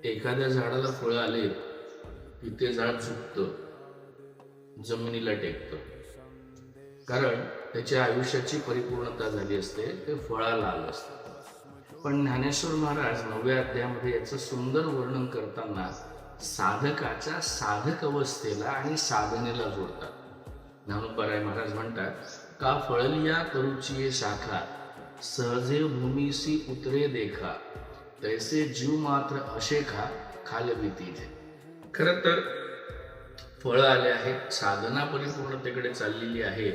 एखाद्या झाडाला फळं आले की ते झाड झुकतं, जमिनीला टेकतं, कारण त्याच्या आयुष्याची परिपूर्णता झाली असते, ते फळाला आलं असतं. पण ज्ञानेश्वर महाराज 9व्या अध्यायामध्ये याचं सुंदर वर्णन करताना साधकाच्या साधक अवस्थेला आणि साधनेला जोडतात. ज्ञानोबाराय महाराज म्हणतात, का फळलिया करुचिये शाखा, सहजे भूमीसी उतरे देखा, तैसे जीव मात्र अशेखा खाल भीतीजे. खरं तर फळं आले आहेत, साधना परिपूर्णतेकडे चाललेली आहे,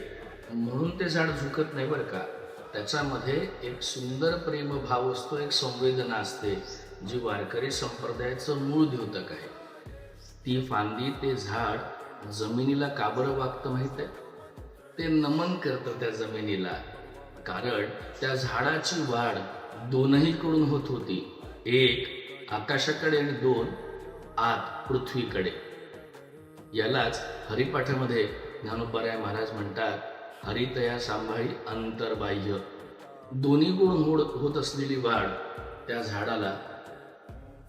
म्हणून ते झाड झुकत नाही बरं का. त्याच्यामध्ये एक सुंदर प्रेमभाव असतो, एक संवेदना असते, जी वारकरी संप्रदायाचं मूळ द्योतक आहे. ती फांदी, ते झाड जमिनीला का बरं वागतं माहित आहे? ते नमन करतं त्या जमिनीला, कारण त्या झाडाची वाढ दोनही कडून होत होती, एक आकाशाकडे आणि दोन आत पृथ्वीकडे. यालाच हरिपाठामध्ये ज्ञानोबाराय महाराज म्हणतात, हरितया सांभाळी अंतर्बाह्य. दोन्ही गुण होत असलेली वाढ त्या झाडाला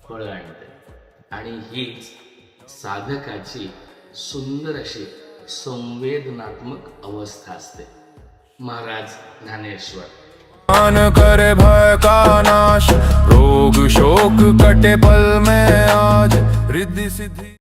फळं आणते, आणि हीच साधकाची सुंदर अशी संवेदनात्मक अवस्था असते. महाराज ज्ञानेश्वर. मान करे भय का नाश, रोग शोक कटे पल में आज, रिद्धि सिद्धि